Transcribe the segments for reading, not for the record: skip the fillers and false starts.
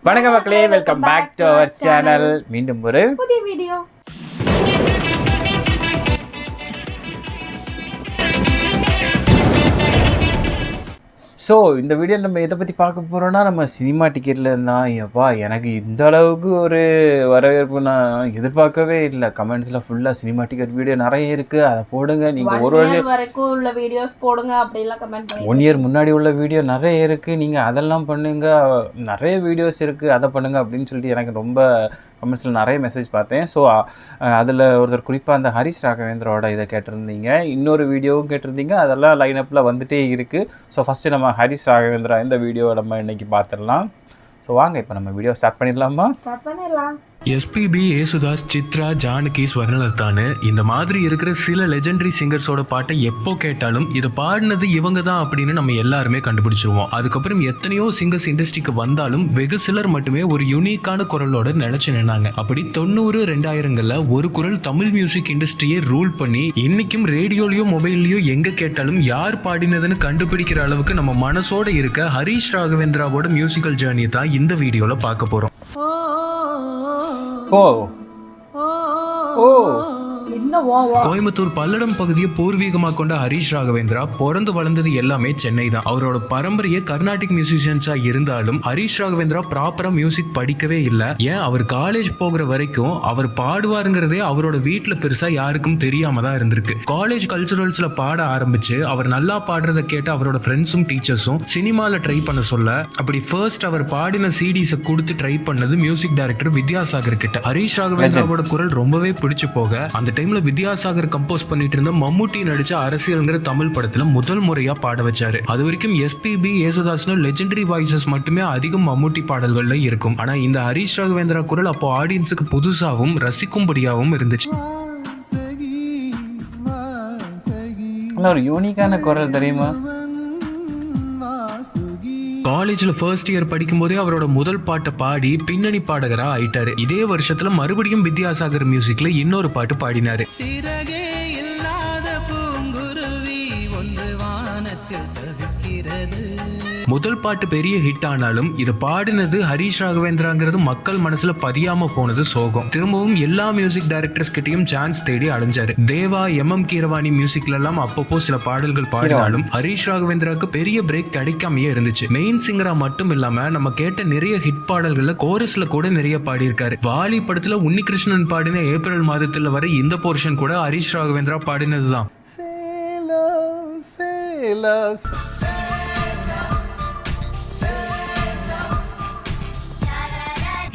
வணக்கம் மக்களே, welcome back to our channel. மீண்டும் ஒரு புதிய வீடியோ. ஸோ இந்த வீடியோவில் நம்ம எதை பற்றி பார்க்க போகிறோன்னா, நம்ம சினிமா டிக்கெட்டில் இருந்தால் எப்பா எனக்கு இந்த அளவுக்கு ஒரு வரவேற்பு நான் எதிர்பார்க்கவே இல்லை. கமெண்ட்ஸில் ஃபுல்லாக சினிமா டிக்கெட் வீடியோ நிறைய இருக்குது, அதை போடுங்க. நீங்கள் ஒரு வரைக்கும் உள்ள வீடியோஸ் போடுங்க அப்படிலாம் கமெண்ட் பண்ணி 1 இயர் முன்னாடி உள்ள வீடியோ நிறைய இருக்குது, நீங்கள் அதெல்லாம் பண்ணுங்கள், நிறைய வீடியோஸ் இருக்குது அதை பண்ணுங்கள் அப்படின்னு சொல்லிட்டு எனக்கு ரொம்ப கமெண்ட்ஸில் நிறைய மெசேஜ் பார்த்தேன். ஸோ அதில் ஒருத்தர் குறிப்பாக அந்த ஹரிஷ் ராகவேந்திரோட இதை கேட்டிருந்தீங்க, இன்னொரு வீடியோவும் கேட்டிருந்தீங்க, அதெல்லாம் லைனப்பில் வந்துகிட்டே இருக்குது. ஸோ ஃபஸ்ட்டு நம்ம ஹரிஷ் ராகவேந்திரா இந்த வீடியோவை நம்ம இன்றைக்கி பார்த்துடலாம். ஸோ வாங்க இப்போ நம்ம வீடியோ ஸ்டார்ட் பண்ணிடலாமா? ஸ்டார்ட் பண்ணிடலாம். எஸ்பிபி, ஏசுதாஸ், சித்ரா, ஜானகி, ஸ்வர்ணலதான்னு இந்த மாதிரி இருக்கிற சில லெஜெண்டரி சிங்கர்ஸோட பாட்டை எப்போ கேட்டாலும் இதை பாடினது இவங்க தான் அப்படின்னு நம்ம எல்லாருமே கண்டுபிடிச்சிருவோம். அதுக்கப்புறம் எத்தனையோ சிங்கர்ஸ் இண்டஸ்ட்ரிக்கு வந்தாலும் வெகு சிலர் மட்டுமே ஒரு யூனிக்கான குரலோட நினைச்சு நின்னாங்க. அப்படி 90, 2000களில் ஒரு குரல் தமிழ் மியூசிக் இண்டஸ்ட்ரியை ரூல் பண்ணி இன்னைக்கும் ரேடியோலயோ மொபைல்லயோ எங்க கேட்டாலும் யார் பாடினதுன்னு கண்டுபிடிக்கிற அளவுக்கு நம்ம மனசோட இருக்க ஹரிஷ் ராகவேந்திராவோட மியூசிக்கல் ஜேர்னி தான் இந்த வீடியோல பார்க்க போறோம். கோயம்புத்தூர் பல்லடம் பகுதியை பூர்வீகமாக கொண்ட ஹரிஷ் ராகவேந்திரா பிறந்து வளர்ந்தது எல்லாமே சென்னை தான். அவரோட பரம்பரையே கர்நாடிக் மியூசிஷியன்ஸா இருந்தாலும் ஹரிஷ் ராகவேந்திரா ப்ராப்பரா மியூசிக் படிக்கவே இல்லை. ஏன் அவர் காலேஜ் போகிற வரைக்கும் அவர் பாடுவாருங்கிறதே அவரோட வீட்டுல பெருசா யாருக்கும் தெரியாம தான் இருந்திருக்கு. காலேஜ் கல்ச்சுரல்ஸ்ல பாட ஆரம்பிச்சு அவர் நல்லா பாடுறத கேட்டு அவரோட ஃப்ரெண்ட்ஸும் டீச்சர்ஸும் சினிமால ட்ரை பண்ண சொல்ல, அப்படி ஃபர்ஸ்ட் அவர் பாடின சிடிஸை கொடுத்து ட்ரை பண்ணது மியூசிக் டைரக்டர் வித்யாசாகர் கிட்ட. ஹரிஷ் ராகவேந்திராவோட குரல் ரொம்பவே பிடிச்சு போக அந்த டைம்ல வித்யாசாகர் கம்போஸ் பண்ணிட்டு இருந்த மம்முட்டி நடிச்ச அரசியல்ங்கிற தமிழ் படத்துல முதல் முறையா பாட வச்சாரு. அது வரைக்கும் எஸ்பிபி, ஏசுதாஸ்னு லெஜெண்டரி வாய்ஸஸ் மட்டுமே அதிகம் மம்முட்டி பாடல்கள்ல இருக்கும். ஆனா இந்த ஹரிஷ் ராகவேந்திரா குரல் அப்போ ஆடியன்ஸுக்கு புதுசாகவும் ரசிக்கும்படியாகவும் இருந்துச்சு. ஒரு யூனிக்கான குரல் தெரியுமா? காலேஜ்ல ஃபர்ஸ்ட் இயர் படிக்கும் போதே அவரோட முதல் பாட்டை பாடி பின்னணி பாடகரா ஆயிட்டாரு. இதே வருஷத்துல மறுபடியும் வித்யாசாகர் மியூசிக்ல இன்னொரு பாட்டு பாடினாரு. முதல் பாட்டு பெரிய ஹிட் ஆனாலும் இது பாடினது ஹரிஷ் ராகவேந்திராங்கிறது மக்கள் மனசுல பதியாம போனது சோகம். திரும்பவும் எல்லா மியூசிக் டைரக்டர்ஸ் கிட்டையும் சான்ஸ் தேடி அடைஞ்சாரு. தேவா, எம் கீரவாணி மியூசிக்ல எல்லாம் அப்பப்போ சில பாடல்கள் பாடினாலும் ஹரிஷ் ராகவேந்திராவுக்கு பெரிய பிரேக் கிடைக்காமையே இருந்துச்சு. மெயின் சிங்கரா மட்டும் இல்லாம நம்ம கேட்ட நிறைய ஹிட் பாடல்கள்ல கோரஸ்ல கூட நிறைய பாடியிருக்காரு. வாலி படத்துல உன்னிகிருஷ்ணன் பாடின ஏப்ரல் மாதத்துல வர இந்த போர்ஷன் கூட ஹரிஷ் ராகவேந்திரா பாடினதுதான்.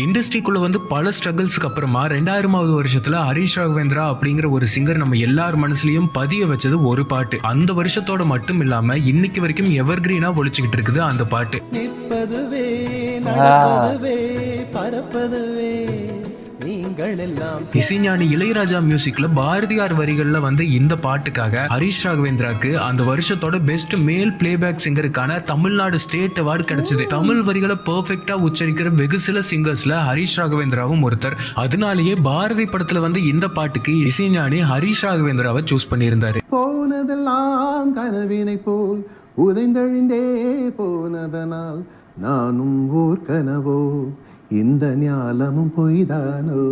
இண்டஸ்ட்ரிக்குள்ள வந்து பல ஸ்ட்ரகிள்ஸ்க்கு அப்புறமா 2000வது வருஷத்துல ஹரிஷ் ராகவேந்திரா அப்படிங்கிற ஒரு சிங்கர் நம்ம எல்லார் மனசுலயும் பதிய வச்சது ஒரு பாட்டு. அந்த வருஷத்தோட மட்டும் இல்லாம இன்னைக்கு வரைக்கும் எவர்கிரீனா ஒழிச்சுக்கிட்டு இருக்குது அந்த பாட்டு. இசைஞானி இளையராஜா மியூசிக்ல பாரதியார் வரிகள்ல வந்து இந்த பாட்டுக்காக ஹரிஷ் ராகவேந்திராக்கு அந்த வருஷத்தோட பெஸ்ட் மேல் பிளேபேக் சிங்கருக்கான தமிழ்நாடு ஸ்டேட் அவார்டு கிடைச்சது. தமிழ் வரிகளை பெர்ஃபெக்ட்டா உச்சரிக்கிற வெகு சில சிங்கர்ஸ்ல ஹரிஷ் ராகவேந்திராவும் ஒருத்தர். அதனாலேயே பாரதி படத்துல வந்து இந்த பாட்டுக்கு இசைஞானி ஹரிஷ் ராகவேந்திராவை சூஸ் பண்ணியிருந்தாரு. போனதெல்லாம் கனவினை போல் உதைந்தழிந்தே போனதனால் நானும் ஓர் கனவோ இந்த ஞாலமும் பொய்தானோ.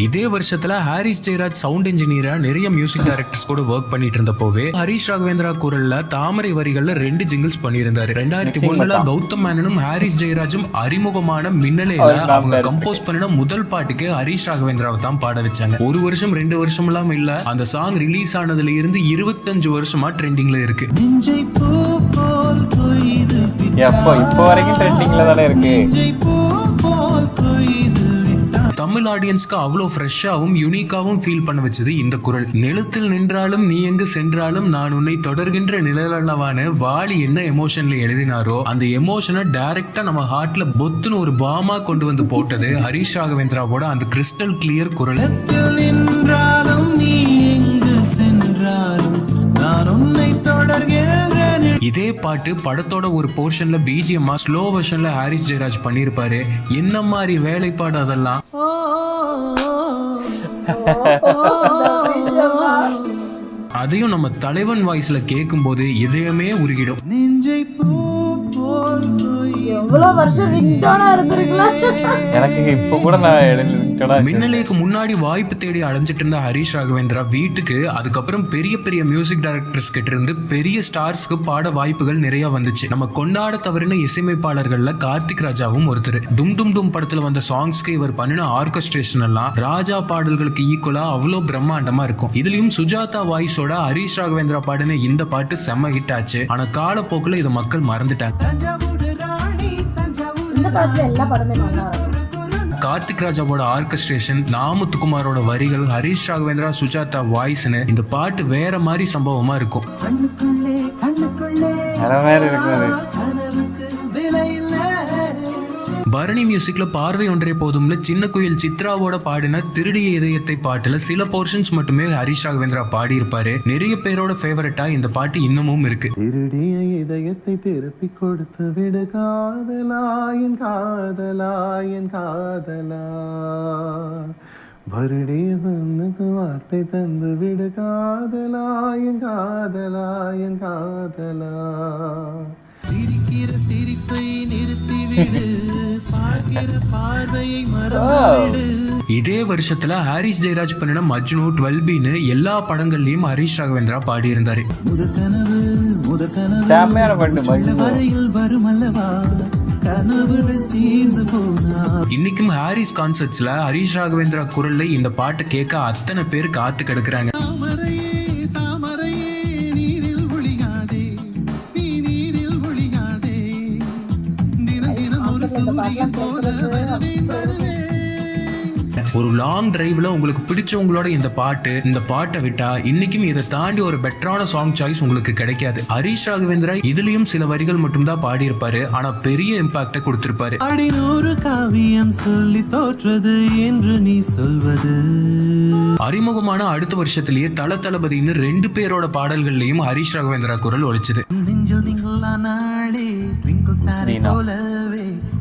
இதே வருஷத்துல ஹாரிஸ் ஜெயராஜ் சவுண்ட் இன்ஜினியரா நிறைய மியூசிக் டைரக்டர்ஸ் கூட ஒர்க் பண்ணிட்டு இருந்தப்போவே ஹரிஷ் ராகவேந்திரா குரல்ல தாமரை வரிகள்ல 2 ஜிங்கிள்ஸ் பண்ணியிருந்தாரு. 2001ல கௌதம் மேனனும் ஹாரிஸ் ஜெயராஜும் அறிமுகமான மின்னலையில அவங்க கம்போஸ் பண்ணின முதல் பாட்டுக்கு ஹரிஷ் ராகவேந்திராவை தான் பாட வச்சாங்க. 1 வருஷம் 2 வருஷம் எல்லாம் இல்ல, அந்த சாங் ரிலீஸ் ஆனதுல இருந்து 25 வருஷமா ட்ரெண்டிங்ல இருக்கு. இப்போ வரைக்கும் ட்ரெண்டிங்ல தானே இருக்கு. தமிழ் ஆடியன்ஸ்க்கு அவ்வளோ ஃப்ரெஷ்ஷாகவும் யூனிக்காகவும் ஃபீல் பண்ண வச்சது இந்த குரல். நிலத்தில் நின்றாலும் நீ எங்கு சென்றாலும் நான் உன்னை தொடர்கின்ற நிழலளவான வாலி என்ன எமோஷன்ல எழுதினாரோ அந்த எமோஷனை டைரக்டா நம்ம ஹார்ட்ல பொத்துன்னு ஒரு பாமா கொண்டு வந்து போட்டது ஹரிஷ் ராகவேந்திராவோட அந்த கிறிஸ்டல் கிளியர் குரல். இதே பாட்டு படத்தோட ஒரு போர்ஷன்ல பிஜிஎம்மா ஸ்லோ வெர்ஷன்ல ஹாரிஸ் ஜெயராஜ் பண்ணிருப்பாரு. என்ன மாதிரி வேலைப்பாடு அதெல்லாம். அதையும் நம்ம தலைவன் வாய்ஸ்ல கேட்கும் போது இதயமே உருகிடும். நெஞ்சை பூ போல் எவ்வளவு வருஷம் ரிங்டோனா இருந்திருக்கலாம். எனக்கு இப்போ கூட நான் இடையில மின்னலுக்கு முன்னாடி வாய்ப்பு தேடி அலைஞ்சிட்டு இருந்த ஹரிஷ் ராகவேந்திரா வீட்டுக்கு அதுக்கப்புறம் பெரிய பெரிய மியூசிக் டைரக்டர்ஸ் கிட்ட இருந்து பெரிய ஸ்டார்ஸ்க்கு பாட வாய்ப்புகள் நிறைய வந்துச்சு. நம்ம கொண்டாட தவறின இசையமைப்பாளர்கள்ல கார்த்திக் ராஜாவும் ஒருத்தர். டும் டும் டும் படத்துல வந்த சாங்ஸ்க்கு இவர் பண்ணின ஆர்கெஸ்ட்ரேஷன் எல்லாம் ராஜா பாடல்களுக்கு ஈக்குவலா அவ்வளோ பிரம்மாண்டமா இருக்கும். இதுலயும் சுஜாதா வாய்ஸோட ஹரிஷ் ராகவேந்திரா பாடின இந்த பாட்டு செம்ம ஹிட் ஆச்சு. ஆனா காலப்போக்குல இதை மக்கள் மறந்துட்டாங்க. இந்த பாட்டுல எல்லா படமே நல்லா இருக்கும். கார்த்திக் ராஜாவோட ஆர்கெஸ்ட்ரேஷன், நாமுத்துக்குமாரோட வரிகள், ஹரிஷ் ராகவேந்திரா சுஜாதா வாய்ஸ்னு இந்த பாட்டு வேற மாதிரி சம்பவமா இருக்கும். வேற மாதிரி இருக்காது. பரணி மியூசிக்ல பார்வை ஒன்றே போதும்ல சின்ன குயில் சித்ராவோட பாடின திருடிய இதயத்தை பாட்டுல சில போர்ஷன்ஸ் மட்டுமே ஹரிஷ் ராகவேந்திரா பாடி இருப்பாரு. நிறைய பேரோட ஃபேவரட்டா இந்த பாட்டு இன்னமும் இருக்கு. திருடிய இதயத்தை திருப்பி கொடுத்து விடு காதலா என் காதலா என் காதலா, வருடிய சொன்னது வார்த்தை தந்து விடு காதலா என் காதலா என் காதலா, சிரிக்கிற சிரிப்பை நிறுத்திவிடு, பார்க்கிற பார்வையை மறந்துவிடு. இதே வருஷத்துல ஹாரிஸ் ஜெயராஜ் பண்ணின மஜ்னு, 12Bன்னு எல்லா படங்கள்லயும் ஹரிஷ் ராகவேந்திரா பாடி இருந்தாரு. செம்மையான பாட்டு மஜ்னு. இன்னைக்கும் ஹாரிஸ் கான்சர்ட்ஸ்ல ஹரிஷ் ராகவேந்திரா குரல்ல இந்த பாட்டு கேட்க அத்தனை பேர் காத்து கிடக்குறாங்க. ஒரு லாங் டிரைவ்ல உங்களுக்கு பிடிச்சவங்களோட இந்த பாட்டை விட்டா இன்னைக்கும் இதை தாண்டி ஒரு பெட்டரான சாங் சாய்ஸ் உங்களுக்கு கிடைக்காது. ஹரிஷ் ராகவேந்திரா இதுலயும் சில வரிகள் மட்டும்தான் பாடி இருப்பாரு, ஆனா பெரிய இம்பாக்ட கொடுத்திருப்பாரு. அடிநூறு காவியம் சொல்லி தோற்றது என்று நீ சொல்வது. அறிமுகமான அடுத்த வருஷத்திலேயே தளபதின்னு 2 பேரோட பாடல்கள்லயும் ஹரிஷ் ராகவேந்திரா குரல் ஒலிச்சது.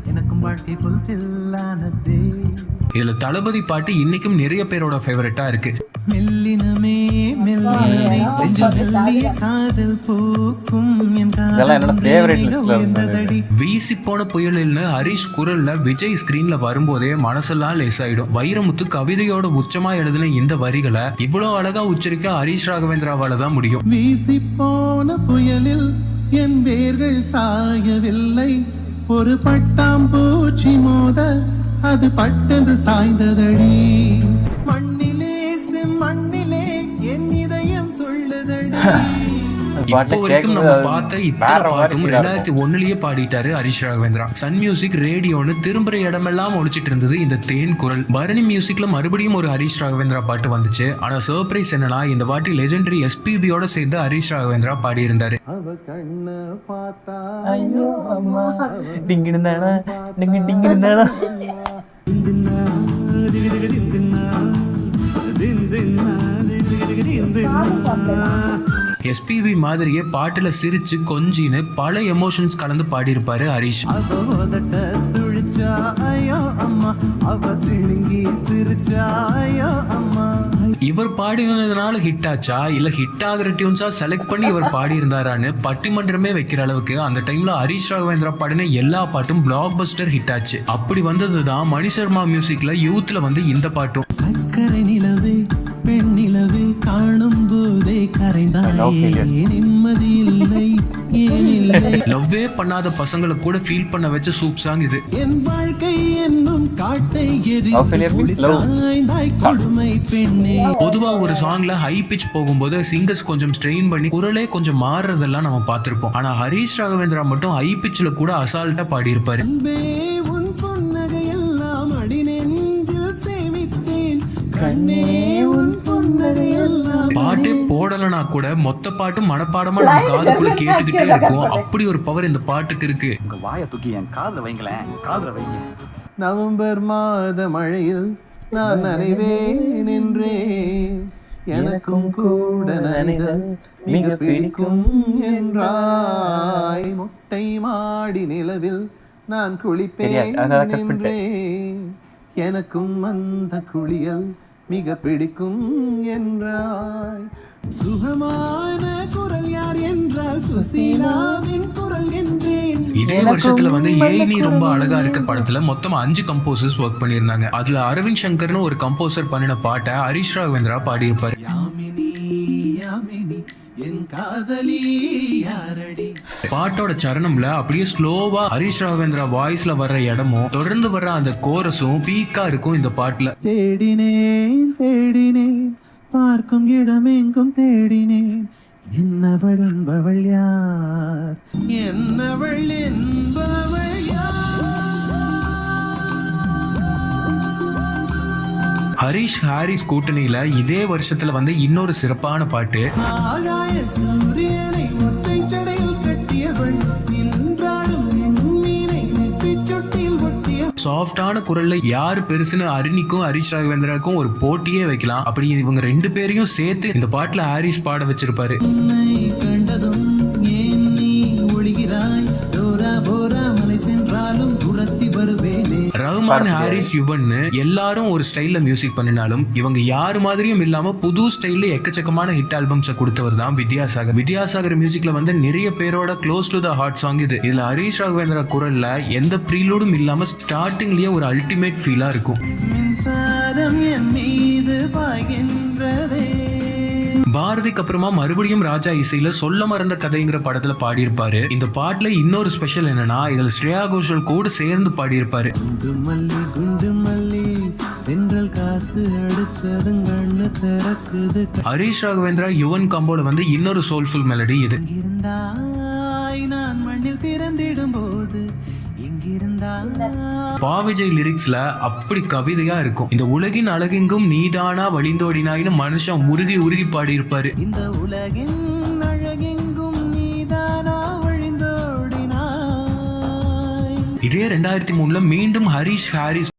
எனக்கும் வாழ்க்கை ஃபுல்ஃபில் ஆனதே. இதுல தளபதி பாட்டு இன்னைக்கும் நிறைய பேரோட ஃபேவரட்டா இருக்கு. மெல்லினமே மெல்லினமே நெஞ்சில் மெல்லிய காதல் பூக்கும் என் காதல். வீசி போன புயலில்னு ஹரிஷ் குரல்ல விஜய் ஸ்கிரீன்ல வரும்போதே மனசெல்லாம் லேஸ் ஆயிடும். வைரமுத்து கவிதையோட உச்சமா எழுதின இந்த வரிகளை இவ்வளவு அழகா உச்சரிக்க ஹரிஷ் ராகவேந்திராவால தான் முடியும். வீசி போன புயலில் என் வேர்கள் சாயவில்லை, ஒரு பட்டாம்பூச்சி மோத அது பட்டென்று சாய்ந்ததடி, மண்ணிலே செம்மண்ணிலே என் இதயம் துள்ளுதடி. இப்போ வரைக்கும் நம்ம பார்த்த இத்தனை பாட்டும் 2001லயே பாடிட்டாரு ஹரிஷ் ராகவேந்திரா. சன் மியூசிக் ரேடியோன்னு திரும்புற இடமெல்லாம் ஒழிச்சிட்டு இருந்தது இந்த தேன் குரல். பரணி மியூசிக்ல மறுபடியும் ஒரு ஹரிஷ் ராகவேந்திரா பாட்டு வந்துச்சு. ஆனா சர்ப்ரைஸ் என்னன்னா இந்த பாட்டு லெஜெண்டரி SPBயோட சேர்ந்து ஹரிஷ் ராகவேந்திரா பாடி இருந்தாரு. அவ கண்ண பார்த்தா ஐயோ அம்மா டிங்கிடுந்தானா டிங்கிடுந்தானா. SPB மாதிரியே பாட்டுல சிரிச்சு கொஞ்சின்னு பல எமோஷன்ஸ் கலந்து பாடியிருப்பாரு ஹரிஷ். இவர் பாடினதுனால ஹிட் ஆச்சா இல்ல ஹிட் ஆகிற டியூன்ஸா செலக்ட் பண்ணி இவர் பாடி இருந்தாரான்னு பட்டிமன்றமே வைக்கிற அளவுக்கு அந்த டைம்ல ஹரிஷ் ராகவேந்திரா பாடின எல்லா பாட்டும் பிளாக் பஸ்டர் ஹிட் ஆச்சு. அப்படி வந்ததுதான் மணி சர்மா மியூசிக்ல யூத்ல வந்து இந்த பாட்டும். சக்கரை நிலவே பெண் நிலவே காணும் போதே கரைந்தாயே நிம்மதி இல்லை ஏன் இல்லை. லவ்வே பண்ணாத பசங்களை கூட ஃபீல் பண்ண வச்ச சூப் சாங் இது. என் வாழ்க்கை என்னும் காட்டை எரிந்தாய் கொடுமை பெண்ணே. பொதுவா ஒரு சாங்ல ஹை பிச் போகும்போது சிங்கர்ஸ் கொஞ்சம் ஸ்ட்ரெயின் பண்ணி குரலே கொஞ்சம் மாறுறதெல்லாம் நம்ம பார்த்திருப்போம். ஆனா ஹரிஷ் ராகவேந்திரா மட்டும் ஹை பிச்ல கூட அசால்ட்டா பாடி இருப்பாரு. உன் புன்னகை எல்லாம் அடி நெஞ்சில் சேமித்தேன் கண்ணே உன் புன்னகை எல்லாம். பாட்டே போடலனா கூட மொத்த பாட்டு மனப்பாடமா நம்ம காதுக்குள்ள கேட்டுக்கிட்டே இருக்கும். அப்படி ஒரு பவர் இந்த பாட்டுக்கு இருக்கு. உங்க வாயை தூக்கி என் காதுல வைங்களேன், காதுல வைங்க. நவம்பர் மாத மழையில் நான் நனைவேன் நின்றேன், எனக்கும் கூட நனைதல் மிக பிடிக்கும் என்றாய், மொட்டை மாடி நிலவில் நான் குளிப்பேன் நின்றேன், எனக்கும் அந்த குளியல் மிக பிடிக்கும் என்றாய். சுகமான குரல் யார் என்றால் சுசீலாவின் குரல் என்றேன். இதே வருஷத்துல வந்து ஏய் நீ ரொம்ப அழகா இருக்க படத்துல மொத்தம் 5 கம்போசர்ஸ் ஒர்க் பண்ணியிருந்தாங்க. அதுல அரவிந்த் சங்கர்னு ஒரு கம்போசர் பண்ணின பாட்டை ஹரிஷ் ராகவேந்திரா பாடியிருப்பாரு. யாமினி யாமினி என் காதலி யாரடி. பாட்டோட சரணம்ல அப்படியே ஸ்லோவா ஹரிஷ் ராகவேந்திரா வாய்ஸ்ல வர்ற இடமும் தொடர்ந்து வர்ற அந்த கோரஸும் பீக்கா இருக்கும் இந்த பாட்டுல. தேடினேன் தேடினேன் பார்க்கும் இடமெங்கும் தேடினேன், என்னவள் என்பவள் யார், என்னவள் என்பவள் ஹரிஷ் ஹாரிஸ் கூட்டணியில இதே வருஷத்துல வந்து இன்னொரு சிறப்பான பாட்டு ஆகாய சூரியனை ஒற்றை சடையில் கட்டியவள், நின்றாடும் மீனை நெற்றி சொட்டில் ஒட்டிய. சாஃப்டான குரல்ல யாரு பெருசுன்னு அருணிக்கும் ஹரிஷ் ராகவேந்திராக்கும் ஒரு போட்டியே வைக்கலாம். அப்படி இவங்க 2 பேரையும் சேர்த்து இந்த பாட்டுல ஹாரிஸ் பாட வச்சிருப்பாரு. உன்னை கண்டதும் ஏன் நீ ஒளிகிறாய், டோரா போரா மலை சென்றாலும் துரத்தி வருவேனே. ரஹ்மான் ஹாரிஸ் யுவன் எல்லாரும் ஒரு ஸ்டைல்ல மியூசிக் பண்ணினாலும் இவங்க யாரு மாதிரியும் இல்லாம புது ஸ்டைல்ல எக்கச்சக்கமான ஹிட் ஆல்பம்ஸை கொடுத்தவர் தான் வித்யாசாகர். வித்யாசாகர் மியூசிக்ல வந்து நிறைய பேரோட close to the heart song இது. இதுல ஹரிஷ் ராகவேந்திரா குரல்ல எந்த ப்ரீலூடும் இல்லாம ஸ்டார்டிங்லயே ஒரு அல்டிமேட் ஃபீலா இருக்கும். மின்சாரம் என் மீது பாய்கின்றதே. பாரதிக்கு அப்புறமா மறுபடியும் ராஜா இசையில சொல்ல மறந்த கதைங்கிற படத்துல பாடியிருப்பாரு. இந்த பாட்டுல இன்னொரு ஸ்பெஷல் என்னன்னா இதுல ஸ்ரேயா கோஷல் கூட சேர்ந்து பாடியிருப்பாரு. குண்டு மல்லி தென்றல் காத்து அடிச்சதும் கண்ணு திறக்குது. ஹரிஷ் ராகவேந்திரா யுவன் காம்போல வந்து இன்னொரு சோல்ஃபுல் மெலடி இது. இங்கிருந்தாய் நான் மண்ணில் பிறந்திடும் போது, பாவிஜய் லிரிக்ஸ்ல அப்படி கவிதையா இருக்கும். இந்த உலகின் அழகெங்கும் நீதானா வழிந்தோடினாயின்னு மனுஷன் உருகி உருகி பாடியிருப்பாரு. இந்த உலகின் அழகெங்கும் நீதானா வழிந்தோடினாய். இதே 2003 மீண்டும் ஹரிஷ் ஹாரிஸ்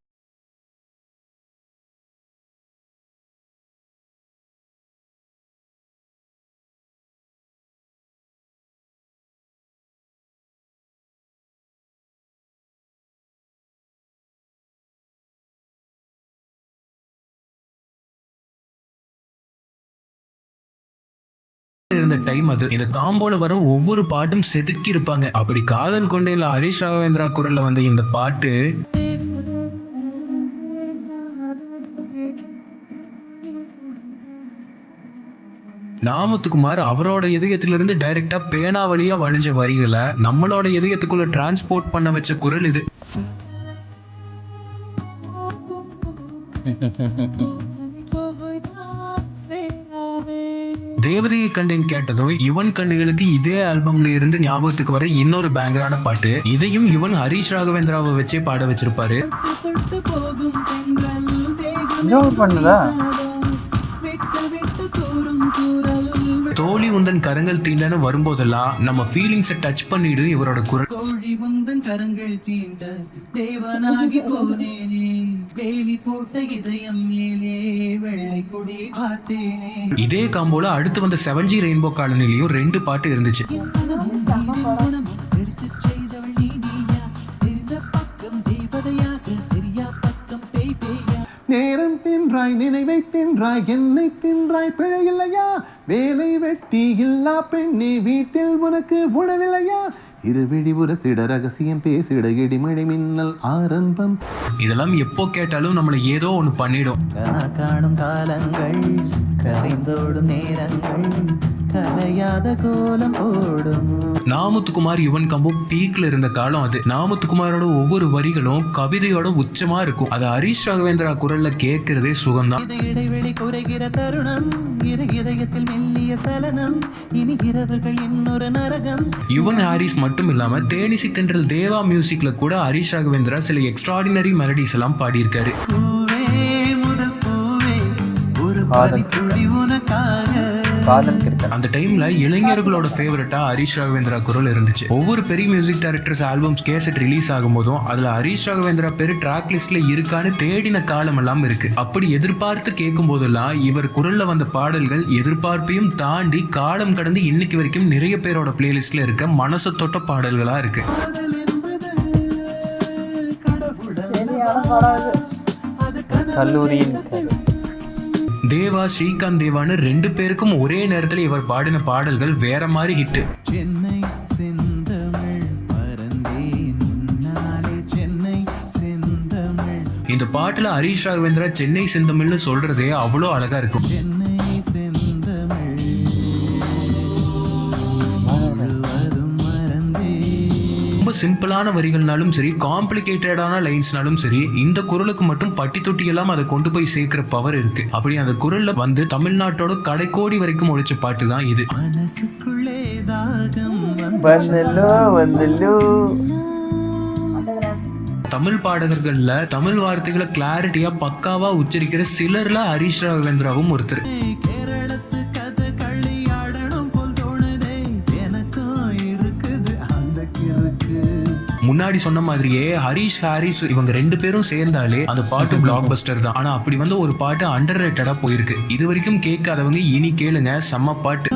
இருந்த டைம் அது. இந்த காம்போல வர ஒவ்வொரு பாட்டும் செதுக்கி இருப்பாங்க. அப்படி காதல் கொண்டேல ஹரிஷ் ராகவேந்திரா குரல்ல வந்த இந்த பாட்டு நாமத்துக்குமார் அவரோட இதயத்திலிருந்து டைரக்டா பேனா வழியா வழிஞ்ச வரிகளை நம்மளோட இதயத்துக்குள்ள டிரான்ஸ்போர்ட் பண்ண வச்ச குரல் இது. தேவதையை கண்டேன் கேட்டதும் யுவன் கண்ணுகளுக்கு இதே ஆல்பம்ல இருந்து ஞாபகத்துக்கு வர இன்னொரு பேங்கரான பாட்டு. இதையும் யுவன் ஹரிஷ் ராகவேந்திராவை வச்சே பாட வச்சிருப்பாரு. பண்ணுதா தோழி உந்தன் கரங்கள் தீண்டன்னு வரும்போதெல்லாம் நம்ம ஃபீலிங்ஸை டச் பண்ணிடு இவரோட குரல். கோழி உந்தன் கரங்கள் தீண்ட தேவனாகி போனேனே, வேலி போட்ட இதயம் மேலே வெள்ளை கொடி பார்த்தேனே. இதே காம்போல அடுத்து வந்த 7G ரெயின்போ காலனிலையும் 2 பாட்டு இருந்துச்சு. நேரம் தின்றாய் நினைவை தின்றாய் என்னை தின்றாய் பிழையில்லையா, வேலை வெட்டி இல்லா பெண்ணே வீட்டில் உனக்கு உணவில்லையா, இருவிழி உரசிட ரகசியம் பேசிட இடிமழை மின்னல் ஆரம்பம். இதெல்லாம் எப்போ கேட்டாலும் நம்மளை ஏதோ ஒன்று பண்ணிடும். காணும் காலங்கள் கரைந்தோடும் நேரங்கள் கலையாத கோலம் போடும். நாமத்துக்குமார் யுவன் காம்போ பீக்ல இருந்த காலம் அது. நாமத்துக்குமாரோட ஒவ்வொரு வரிகளும் கவிதையோட உச்சமா இருக்கும். அது ஹரிஷ் ராகவேந்திரா குரல்ல கேட்கறதே சுகம்தான். இடைவெளி குறைகிற தருணம், இதயத்தில் மெல்லிய சலனம், இனி இரவுகள் இன்னொரு நரகம். யுவன் ஹாரிஸ் மட்டும் இல்லாம தேனிசி தென்றல் தேவா மியூசிக்ல கூட ஹரிஷ் ராகவேந்திரா சில எக்ஸ்ட்ராடினரி மெலடிஸ் எல்லாம் பாடியிருக்காரு. முதல் பூவே ஒரு பனித்துளி உனக்காக. அந்த டைம்ல இளைஞர்களோட ஃபேவரட்டா ஹரிஷ் ராகவேந்திரா குரல் இருந்துச்சு. ஒவ்வொரு பெரிய music directors albums cassette release ஆகும் போதும் அதுல ஹரிஷ் ராகவேந்திரா பேரு ட்ராக் லிஸ்ட்ல இருக்கான்னு தேடின காலம் எல்லாம் இருக்கு. அப்படி எதிர்பார்த்து கேட்கும் போதெல்லாம் இவர் குரல்ல வந்த பாடல்கள் எதிர்பார்ப்பையும் தாண்டி காலம் கடந்து இன்னைக்கு வரைக்கும் நிறைய பேரோட பிளேலிஸ்ட்ல இருக்க மனசு தொட்ட பாடல்களா இருக்கு. கல்லூரியின் தேவா, ஸ்ரீகாந்த் தேவான்னு 2 பேருக்கும் ஒரே நேரத்துல இவர் பாடின பாடல்கள் வேற மாதிரி ஹிட். சென்னை செந்தமிழ் பரந்தேன் நாளே சென்னை செந்தமிழ். இந்த பாட்டுல ஹரிஷ் ராகவேந்திரா சென்னை செந்தமிழ்னு சொல்றதே அவ்வளோ அழகா இருக்கும். சென்னை செந்தமிழ் முழுவதும் மறந்தேன். ரொம்ப சிம்பிளான வரிகள்னாலும் சரி, காம்ப்ளிகேட்டடான லைன்ஸ்னாலும் சரி, இந்த குரலுக்கு மட்டும் பட்டி தொட்டி எல்லாம் அதை கொண்டு போய் சேர்க்கிற பவர் இருக்கு. அப்படி அந்த குரல்ல வந்து தமிழ்நாட்டோட கடைக்கோடி வரைக்கும் ஒழிச்ச பாட்டு தான் இது. மனசுக்குள்ளே தாகம் வந்தல்லோ தமிழ் பாடகர்கள்ல தமிழ் வார்த்தைகளை கிளாரிட்டியா பக்காவா உச்சரிக்கிற சிலர்ல ஹரிஷ் ராகவேந்திராவும் ஒருத்தர். கேரளத்து கதை களியாடணும் போல் தோணுதே, எனக்கும் இருக்குது அந்த கிறுக்கு. முன்னாடி சொன்ன மாதிரியே ஹரிஷ் ஹாரிஸ் இவங்க 2 பேரும் சேர்ந்தாலே அந்த பாட்டு பிளாக் பஸ்டர் தான். ஆனா அப்படி வந்து ஒரு பாட்டு அண்டர் ரேட்டடா போயிருக்கு. இது வரைக்கும் கேட்காதவங்க இனி கேளுங்க, செம்ம பாட்டு.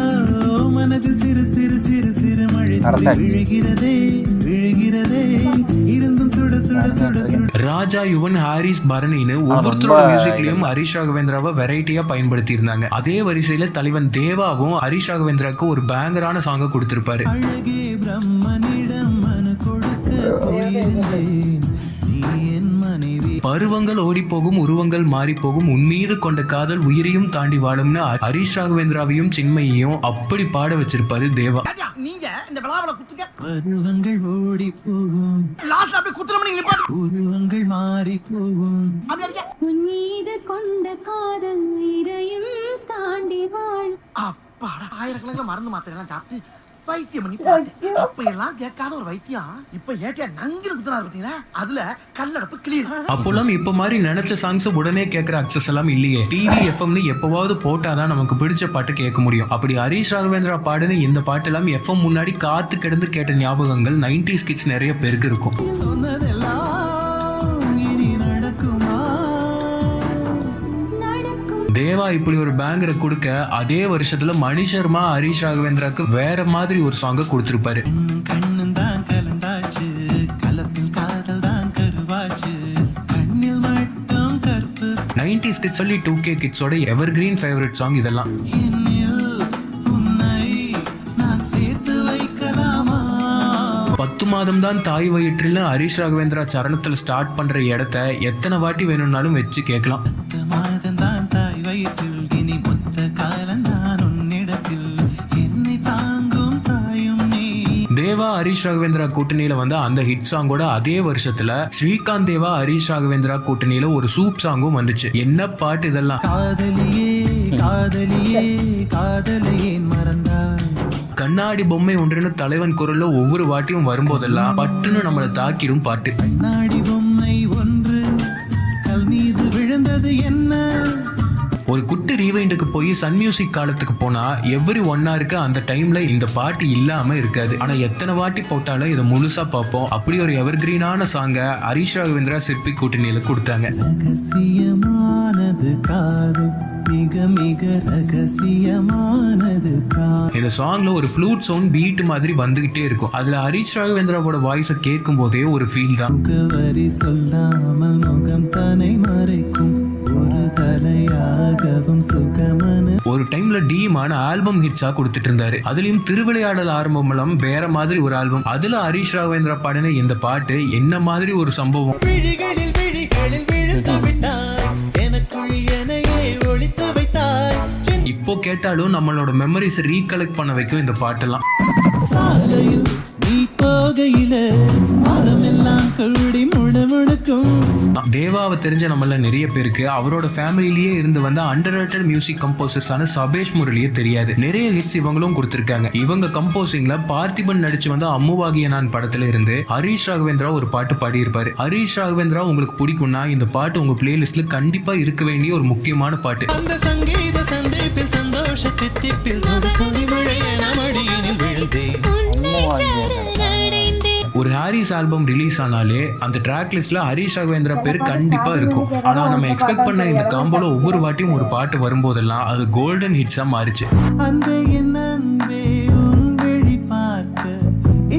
மனதில் சிறு சிறு சிறு சிறு மழை விழுகிறதே விழுகிறதே, இருந்தும் சுட சுட சுட சுட. ராஜா, யுவன், ஹாரிஸ், பரணின்னு ஒவ்வொருத்தரோட மியூசிக்லயும் ஹரிஷ் ராகவேந்திராவை வெரைட்டியா பயன்படுத்தி இருந்தாங்க. அதே வரிசையில தலைவன் தேவாவும் ஹரிஷ் ராகவேந்திராவுக்கு ஒரு பேங்கரான சாங்க கொடுத்திருப்பாரு. அழகே பிரம்மனிடம் மனு கொடுக்க போயிருந்தேன், நீ என் மனைவி. பருவங்கள் ஓடி போகும், உருவங்கள் மாறி போகும், உன் மீது கொண்ட காதல் உயிரையும் தாண்டி வாழும்னு ஹரிஷ் ராகவேந்திராவையும் சின்மயையும் அப்படி பாட வச்சிருப்பாரு தேவா. நீங்க இந்த விழாவில குத்துக்க பருவங்கள் ஓடி போகும், லாஸ்ட் அப்படியே குத்துற மணி நிப்பாட்டு. உருவங்கள் மாறி போகும். அப்படியே அடிக்க. உன் மீது கொண்ட காதல் உயிரையும் தாண்டி வாழ். அப்பாடா, ஆயிரக்கணக்கில் மருந்து மாத்திரை எல்லாம் சாப்பிட்டு வைத்தியம் பண்ணி பாத்து. அப்ப எல்லாம் கேட்காத ஒரு வைத்தியம் இப்ப ஏட்டியா நங்கின்னு குத்துனாரு பாத்தீங்களா, அதுல கல்லடப்பு கிளியர். அப்போல்லாம் இப்ப மாதிரி நினைச்ச சாங்ஸ் உடனே கேட்கற அக்சஸ் எல்லாம் இல்லையே. டிவி எஃப்எம்னு எப்பவாவது போட்டாதான் நமக்கு பிடிச்ச பாட்டு கேட்க முடியும். அப்படி ஹரிஷ் ராகவேந்திரா பாடுன இந்த பாட்டெல்லாம் எஃப்எம் முன்னாடி காத்து கிடந்து கேட்ட ஞாபகங்கள் 90s கிட்ஸ் நிறைய பேருக்கு இருக்கும். சொன்னதெல்லாம் இனி நடக்குமா? தேவா இப்படி ஒரு பேங்கரை கொடுக்க அதே வருஷத்துல மணி சர்மா ஹரிஷ் ராகவேந்திராக்கு வேற மாதிரி ஒரு சாங்க கொடுத்திருப்பாரு. கண்ணும் தான் கலந்தாச்சு, கலப்பில் காதல் தான் கருவாச்சு, கண்ணில் மட்டும் கற்பு. 90s கிட்ஸ் சொல்லி 2K கிட்ஸோட எவர் கிரீன் ஃபேவரட் சாங் இதெல்லாம். என்னில் உன்னை நான் சேர்த்து வைக்கலாமா? 10 மாதம் தான் தாய் வயிற்றில் ஹரிஷ் ராகவேந்திரா சரணத்துல ஸ்டார்ட் பண்ற இடத்த எத்தனை வாட்டி வேணும்னாலும் வச்சு கேட்கலாம். 10 மாதம் தான் தாய் வயிற்றில், இனி மொத்த காலம் நான் உன்னிடத்தில், என்னை தாங்கும் தாயும் நீ. தேவா ஹரிஷ் ராகவேந்திரா கூட்டணியில வந்து அந்த ஹிட் சாங்கோட அதே வருஷத்துல ஸ்ரீகாந்த் தேவா ஹரிஷ் ராகவேந்திரா கூட்டணியில ஒரு சூப் சாங்கும் வந்துச்சு. என்ன பாட்டு இதெல்லாம்! காதலியே காதலியே காதலையே மறந்தாய். கண்ணாடி பொம்மை ஒன்றுன்னு தலைவன் குரல்ல ஒவ்வொரு வாட்டியும் வரும்போதெல்லாம் பட்டுன்னு நம்மளை தாக்கிடும் பாட்டு. கண்ணாடி பொம்மை ஒன்று கல் மீது விழுந்தது என்ன? ஒரு குட்டி ரீவைண்டுக்கு போய் சன் மியூசிக் காலத்துக்கு போனா எவ்ரி 1 ஹவருக்கு அந்த டைம்ல இந்த பாட்டு இல்லாம இருக்காது. ஆனா எத்தனை வாட்டி போட்டாலும் இதை முழுசா பார்ப்போம். அப்படி ஒரு எவர்கிரீனான சாங்க ஹரிஷ் ராகவேந்திரா சிற்பி கூட்டணியில கொடுத்தாங்க. ரகசியமானது காது, மிக மிக ரகசியமானது காது. இந்த சாங்ல ஒரு ஃப்ளூட் சவுண்ட் பீட் மாதிரி வந்துகிட்டே இருக்கும். அதுல ஹரிஷ் ராகவேந்திராவோட வாய்ஸை கேட்கும் போதே ஒரு ஃபீல் தான். முகவரி சொல்லாமல் முகம் தன்னை மறைக்கும், ஒரு தலையாகவும் சுகமனு. ஒரு டைம்ல டீமான ஆல்பம் ஹிட்ஸா கொடுத்துட்டு இருந்தாரு. அதுலயும் திருவிளையாடல் ஆரம்பம் எல்லாம் வேற மாதிரி ஒரு ஆல்பம். அதுல ஹரிஷ் ராகவேந்திரா பாடின இந்த பாட்டு என்ன மாதிரி ஒரு சம்பவம். விழிகளில் விழிகளில் விழுந்து விட்டாய், எனக்குள் என்னையே ஒளித்து வைத்தாய். இப்போ கேட்டாலும் நம்மளோட மெமரிஸ் ரீகலெக்ட் பண்ண வைக்கும் இந்த பாட்டெல்லாம். சாலையில் நீ போகையில மரமெல்லாம் கூடி முழுமுழுக்கும். தேவாவை தெரிஞ்ச நம்மள நிறைய பேருக்கு அவரோட ஃபேமிலிலேயே இருந்து வந்த அண்டர்ரேட்டட் மியூசிக் கம்போசர்ஸான சபேஷ் முரளியே தெரியாது. நிறைய ஹிட்ஸ் இவங்களும் கொடுத்திருக்காங்க. இவங்க கம்போசிங்ல பார்த்திபன் நடிச்சு வந்த அம்முவாகிய நான் படத்துல இருந்து ஹரிஷ் ராகவேந்திரா ஒரு பாட்டு பாடியிருப்பாரு. ஹரிஷ் ராகவேந்திரா உங்களுக்கு பிடிக்கும்னா இந்த பாட்டு உங்க பிளேலிஸ்ட்ல கண்டிப்பா இருக்க வேண்டிய ஒரு முக்கியமான பாட்டு. அந்த சங்கீத சந்தேப்பில் சந்தோஷ தித்திப்பில் தொடு துளி மழைய நமடியினில் விழுந்தேன். ஒரு ஹாரிஸ் ஆல்பம் ரிலீஸ் ஆனாலே அந்த ட்ராக் லிஸ்ட்ல ஹரிஷ் ராகவேந்திரா பேர் கண்டிப்பா இருக்கும். ஆனா நம்ம எக்ஸ்பெக்ட் பண்ண இந்த காம்போல ஒவ்வொரு வாட்டியும் ஒரு பாட்டு வரும்போதெல்லாம் அது கோல்டன் ஹிட்ஸா மாறிச்சு. அன்பே என் அன்பே உன் விழி பார்க்க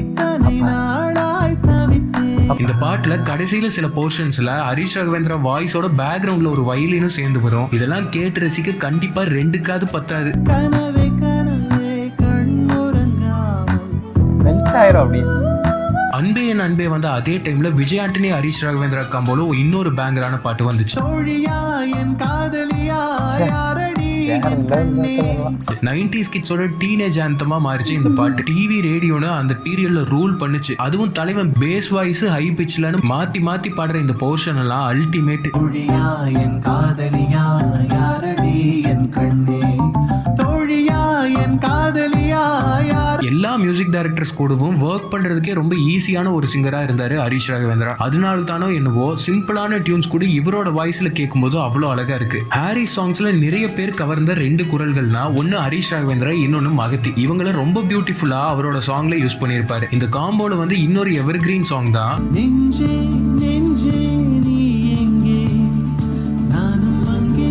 இத்தனை நாளாய் தவித்தேன். இந்த பாட்டுல கடைசியில சில போர்ஷன்ஸ்ல ஹரிஷ் ராகவேந்திரா வாய்ஸோட பேக்ரவுண்ட்ல ஒரு வயலினும் சேர்ந்து வரும். இதெல்லாம் கேட்டு ரசிக்க கண்டிப்பா 2 காது பத்தாது. கனவே கனவே கண்ணுறங்காமல் மெல்ட் ஆயிரும் அப்படியே. அன்பே என் அன்பே வந்த அதே டைம்ல விஜய் ஆண்டனி ஹரிஷ் ராகவேந்திரா காம்போல இன்னொரு பேங்கரான பாட்டு வந்துச்சு. தோழியா என் காதலியா யாரடி என் கண்ணே. 90s கிட்ஸோட டீனேஜ் ஆந்தமா மாறிச்சு இந்த பாட்டு. டிவி ரேடியோன்னு அந்த பீரியட்ல ரூல் பண்ணுச்சு. அதுவும் தலைவன் பேஸ் வாய்ஸ் ஹை பிச்லன்னு மாத்தி மாத்தி பாடுற இந்த போர்ஷன் எல்லாம் அல்டிமேட். தோழியா என் காதலியா யாரடி என் கண்ணே. தோழியா என் காதலியா யார். எல்லா மியூசிக் டைரக்டர்ஸ் கூடவும் ஒர்க் பண்றதுக்கே ரொம்ப ஈஸியான ஒரு சிங்கரா இருந்தாரு ஹரிஷ் ராகவேந்திரா. அதனால தானோ என்னவோ சிம்பிளான டியூன்ஸ் கூட இவரோட வாய்ஸ்ல கேட்கும்போது அவ்வளவு அழகா இருக்கு. ஹாரிஸ் சாங்ஸ்ல நிறைய பேர் கவர்ந்த 2 குரல்கள்னா ஒன்னு ஹரிஷ் ராகவேந்திரா, இன்னொன்னு மகதி. இவங்கள ரொம்ப பியூட்டிஃபுல்லா அவரோட சாங்ல யூஸ் பண்ணியிருப்பாரு. இந்த காம்போல வந்து இன்னொரு எவர்கிரீன் சாங் தான் நெஞ்சே நெஞ்சே நீ எங்கே நானும் அங்கே.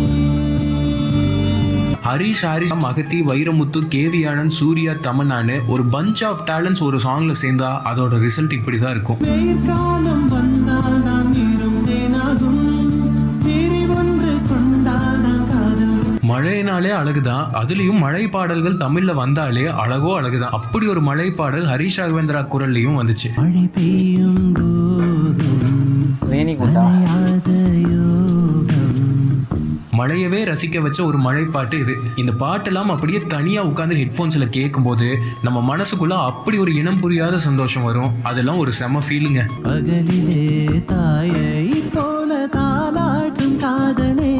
ஹரிஷ், மகதி, வைரமுத்து, கேவி ஆனந்த், சூர்யா, தமன்னான்னு ஒரு பஞ்ச் ஆஃப் டேலண்ட்ஸ் ஒரு சாங்ல சேர்ந்தா அதோட ரிசல்ட் இப்படிதான் இருக்கும். வெயிற்காலம் வந்தால் நான் இருந்தேனாகும் பிரிவொன்று கொண்டால் நான் காதல். மழைனாலே அழகுதான், அதுலயும் மழை பாடல்கள் தமிழ்ல வந்தாலே அழகோ அழகுதான். அப்படி ஒரு மழை பாடல் ஹரிஷ் ராகவேந்திரா குரல்லையும் வந்துச்சு. மழை பெய்யும் போதும் ரெய்னி குண்டா. நனையாத யோகம். மழையவே ரசிக்க வச்ச ஒரு மழை பாட்டு இது. இந்த பாட்டெல்லாம் அப்படியே தனியா உட்கார்ந்து ஹெட்ஃபோன்ஸ்ல கேட்கும்போது நம்ம மனசுக்குள்ள அப்படி ஒரு இனம் புரியாத சந்தோஷம் வரும். அதெல்லாம் ஒரு செம ஃபீலுங்க. பகலிலே தாயை போல தாலாட்டும் காதலே.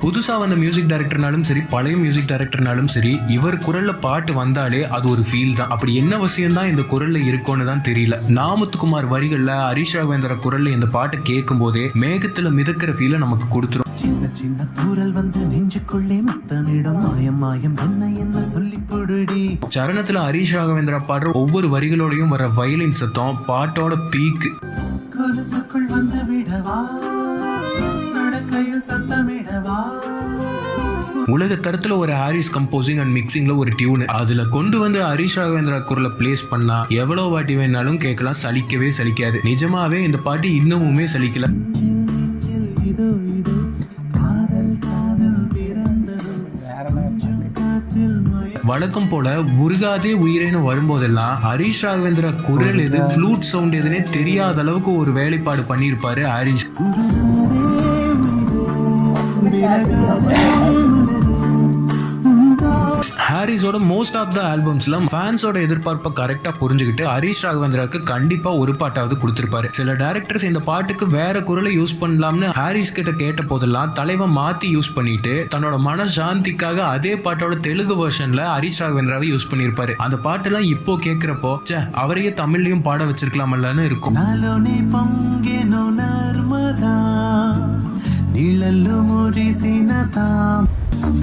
புதுசா வந்த மியூசிக் டைரக்டர்னாலும் சரி, பழைய மியூசிக் டைரக்டர்னாலும் சரி, இவர் குரல்ல பாட்டு வந்தாலே அது ஒரு ஃபீல் தான். அப்படி என்ன விஷயம் தான் இந்த குரல்ல இருக்கும்னு தான் தெரியல. நாமுத்துக்குமார் வரிகள்ல ஹரிஷ் ராகவேந்திரா குரல்ல இந்த பாட்டு கேட்கும் போதே மேகத்துல மிதக்கிற ஃபீலை நமக்கு கொடுத்துரும். சின்ன சின்ன தூரல் வந்து நெஞ்சுக்குள்ளே முத்தமிடும் மாயம் மாயம் என்ன சொல்லி போடுடி. சரணத்துல ஹரிஷ் ராகவேந்திரா பாடுற ஒவ்வொரு வரிகளோடையும் வர வயலின் சத்தம் பாட்டோட பீக். கொலுசுக்குள் வந்து விடவா நடக்கையில் சத்தமிடவா. உலக தரத்துல ஒரு ஹாரிஸ் கம்போசிங் அண்ட் மிக்சிங்ல ஒரு டியூன் அதுல கொண்டு வந்து ஹரிஷ் ராகவேந்திரா குரலை பிளேஸ் பண்ணா எவ்வளவு வாட்டி வேணாலும் கேட்கலாம், சலிக்கவே சலிக்காது. நிஜமாவே இந்த பாட்டு இன்னமுமே சலிக்கல. இதோ இதோ காதல் காதல் பிறந்தது காற்றில் மய. வழக்கம் போல உருகாதே உயிரேன்னு வரும்போதெல்லாம் ஹரிஷ் ராகவேந்திரா குரல் எது, ஃப்ளூட் சவுண்ட் எதுன்னே தெரியாத அளவுக்கு ஒரு வேலைப்பாடு பண்ணியிருப்பாரு ஹரிஷ். ஹாரிஸோட மோஸ்ட் ஆஃப் த ஆல்பம்ஸ்ல ஃபேன்ஸோட எதிர்பார்ப்பை கரெக்டா புரிஞ்சுக்கிட்டு ஹரிஷ் ராகவேந்திராக்கு கண்டிப்பா ஒரு பாட்டாவது கொடுத்திருப்பாரு. சில டைரக்டர்ஸ் இந்த பாட்டுக்கு வேற குரலை யூஸ் பண்ணலாம்னு ஹாரிஸ் கிட்ட கேட்ட போதெல்லாம் தலைவன் மாத்தி யூஸ் பண்ணிட்டு தன்னோட மன சாந்திக்காக அதே பாட்டோட தெலுங்கு வெர்ஷன்ல ஹரிஷ் ராகவேந்திராவை யூஸ் பண்ணியிருப்பாரு. அந்த பாட்டெல்லாம் இப்போ கேட்கிறப்போ அவரையே தமிழ்லயும் பாட வச்சிருக்கலாமல்லன்னு இருக்கும். నాలోనే పొంగెను నర్మదా నీళ్ళల్లో మురిసిన తాం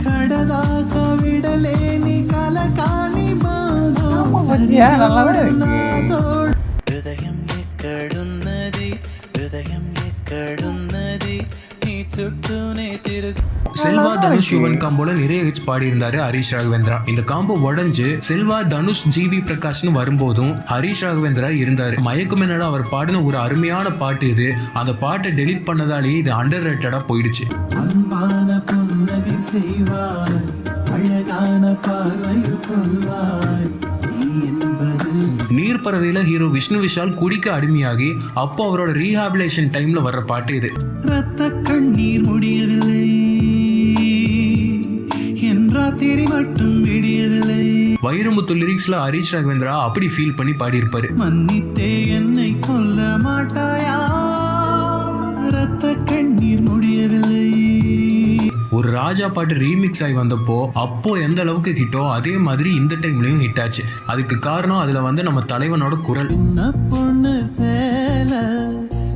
కడదాకా విడలేని కలకాని బాధం హృదయం ఎక్కడున్నది హృదయం ఎక్కడున్నది నీ చుట్టూనే తిరుగు. செல்வா தனுஷ் யுவன் காம்போல நிறைய ஹிட்ஸ் பாடி இருந்தாரு ஹரிஷ் ராகவேந்திரா. இந்த காம்போ உடஞ்சு செல்வா தனுஷ் ஜிவி பிரகாஷ்னு வரும்போதும் ஹரிஷ் ராகவேந்திரா இருந்தாரு. மயக்குமென்னடா அவர் பாடின ஒரு அருமையான பாட்டு இது. அந்த பாட்டை டெலிட் பண்ணதாலேயே இது அண்டர் ரேட்டடா போயிடுச்சு. அன்பான புன்னகை செய்வாய் அழகான பார்வையில் கொள்வாய் நீ என்பது. நீர்ப்பறவையில ஹீரோ விஷ்ணு விஷால் குடிக்க அடிமையாகி அப்போ அவரோட ரீஹாபிலேஷன் டைம்ல வர்ற பாட்டு இது. ரத்த கண்ணீர் முடியவில்லை என்றாத்திரி மட்டும் விடியவில்லை. வைரமுத்து லிரிக்ஸ்ல ஹரிஷ் ராகவேந்திரா அப்படி ஃபீல் பண்ணி பாடியிருப்பாரு. மன்னித்தே என்னை கொல்ல மாட்டாயா ரத்த கண்ணீர் முடியவில்லை. ஒரு ராஜா பாட்டு ரீமிக்ஸ் ஆகி வந்தப்போ அப்போ எந்த அளவுக்கு ஹிட்டோ அதே மாதிரி இந்த டைம்லயும் ஹிட் ஆச்சு. அதுக்கு காரணம் அதுல வந்து நம்ம தலைவனோட குரல். பொண்ணு சேல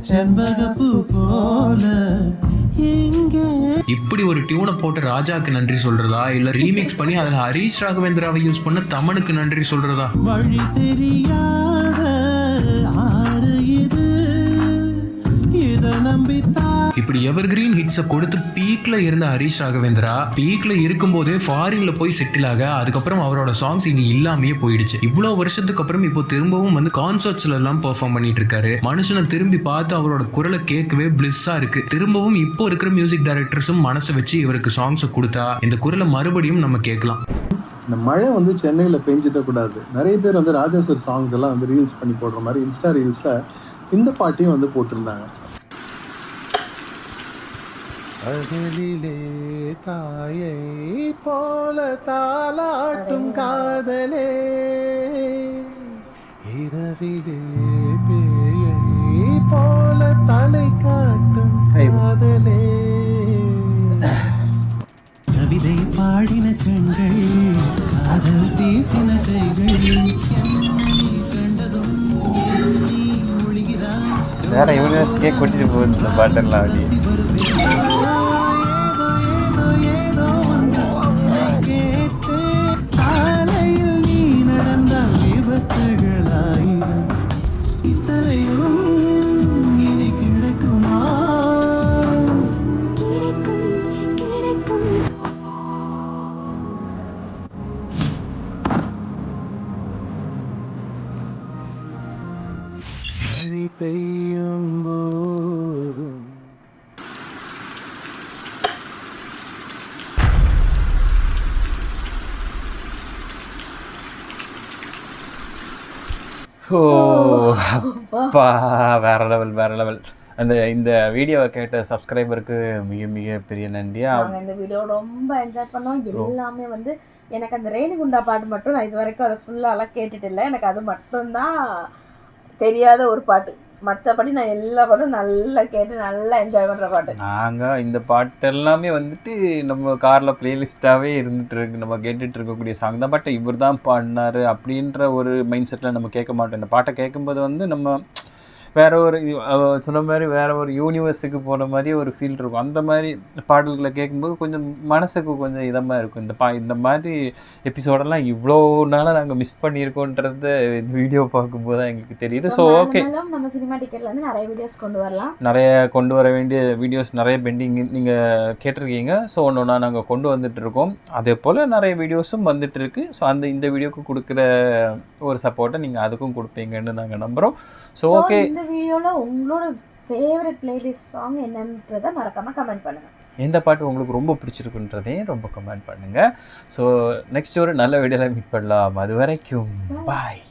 செண்பகப்பூ போல இப்படி ஒரு டியூனை போட்டு ராஜாக்கு நன்றி சொல்றதா இல்ல ரீமிக்ஸ் பண்ணி அதுல ஹரிஷ் ராகவேந்திராவை யூஸ் பண்ண தமனுக்கு நன்றி சொல்றதா? வழி தெரியாத ஆறு இது இத நம்பித்தான் இப்படி எவர்கிரீன் ஹிட்ஸை கொடுத்து பீக்ல இருந்த ஹரிஷ் ராகவேந்திரா பீக்ல இருக்கும்போதே ஃபாரின்ல போய் செட்டில் ஆக அதுக்கப்புறம் அவரோட சாங்ஸ் இங்க இல்லாமையே போயிடுச்சு. இவ்வளவு வருஷத்துக்கு அப்புறம் இப்போ திரும்பவும் வந்து கான்சர்ட்ஸ்ல எல்லாம் பெர்ஃபார்ம் பண்ணிட்டு இருக்காரு. மனுஷனை திரும்பி பார்த்து அவரோட குரலை கேட்கவே பிளிஸ்ஸா இருக்கு. திரும்பவும் இப்போ இருக்கிற மியூசிக் டைரக்டர்ஸும் மனசை வச்சு இவருக்கு சாங்ஸை கொடுத்தா இந்த குரலை மறுபடியும் நம்ம கேட்கலாம். இந்த மழை வந்து சென்னையில் பெஞ்சிடக்கூடாது. நிறைய பேர் வந்து ராஜா சார் சாங்ஸ் எல்லாம் வந்து ரீல்ஸ் பண்ணி போடுற மாதிரி இன்ஸ்டா ரீல்ஸில் இந்த பாட்டையும் வந்து போட்டிருந்தாங்க. அகலிலே தாயை போல தாலாட்டும் காதலே, இரவிலே பேயை போல தலை காட்டும் காதலே. கவிதை பாடின கண்கள், காதல் பேசின கைகள், கண்டதும் நீ ஒழுகிறாய். வேற யூனிவர்ஸ்க்கே கூட்டிட்டு போகுது இந்த பாட்டெல்லாம். கேட்டு சாலையில் நீ நடந்த விபத்துகளாயிரம், இத்தனையும் இனி கிடைக்குமா? மழை பெய்யும் போதும் ஓ அப்பா, வேற லெவல். இந்த வீடியோவை கேட்ட சப்ஸ்கிரைபருக்கு மிக மிக பெரிய நன்றி. நாங்கள் இந்த வீடியோ ரொம்ப என்ஜாய் பண்ணோம். எல்லாமே வந்து எனக்கு அந்த ரேணிகுண்டா பாட்டு மட்டும் நான் இது வரைக்கும் அதை ஃபுல்லாலாம் கேட்டுட்டு இல்லை. எனக்கு அது மட்டும்தான் தெரியாத ஒரு பாட்டு. மற்றபடி நான் எல்லா பாட்டும் நல்லா கேட்டு நல்லா என்ஜாய் பண்ணுற பாட்டு. நாங்கள் இந்த பாட்டு எல்லாமே வந்துட்டு நம்ம காரில் பிளேலிஸ்ட்டாகவே இருந்துட்டு இருக்கு. நம்ம கேட்டுட்டு இருக்கக்கூடிய சாங் தான். பட் இவர் தான் பாடினாரு அப்படின்ற ஒரு மைண்ட் செட்டில் நம்ம கேட்க மாட்டோம். இந்த பாட்டை கேட்கும்போது வந்து நம்ம வேற ஒரு சொன்ன மாதிரி வேற ஒரு யூனிவர்ஸுக்கு போன மாதிரி ஒரு ஃபீல் இருக்கும். அந்த மாதிரி பாடல்களை கேட்கும்போது கொஞ்சம் மனசுக்கு கொஞ்சம் இதமாக இருக்கும். இந்த மாதிரி எபிசோடெல்லாம் இவ்வளோ நாளாக நாங்கள் மிஸ் பண்ணியிருக்கோன்றது இந்த வீடியோ பார்க்கும்போது தான் எங்களுக்கு தெரியுது. ஸோ ஓகே, நம்ம சினிமா டிக்கெட்லேருந்து நிறைய வீடியோஸ் கொண்டு வரலாம். நிறைய கொண்டு வர வேண்டிய வீடியோஸ் நிறைய பெண்டிங் நீங்கள் கேட்டிருக்கீங்க. ஸோ ஒன்று ஒன்றா நாங்கள் கொண்டு வந்துட்டு இருக்கோம். அதே போல் நிறைய வீடியோஸும் வந்துட்டு இருக்கு. ஸோ இந்த வீடியோக்கு கொடுக்குற ஒரு சப்போர்ட்டை நீங்கள் அதுக்கும் கொடுப்பீங்கன்னு நாங்கள் நம்புகிறோம். ஸோ ஓகே, இந்த வீடியோவில் உங்களோட ஃபேவரட் பிளேலிஸ்ட் சாங் என்னன்றதை மறக்காமல் கமெண்ட் பண்ணுங்கள். எந்த பாட்டு உங்களுக்கு ரொம்ப பிடிச்சிருக்குன்றதையும் ரொம்ப கமெண்ட் பண்ணுங்கள். ஸோ நெக்ஸ்ட் ஒரு நல்ல வீடியோவில் மீட் பண்ணலாம். அது வரைக்கும் பாய்.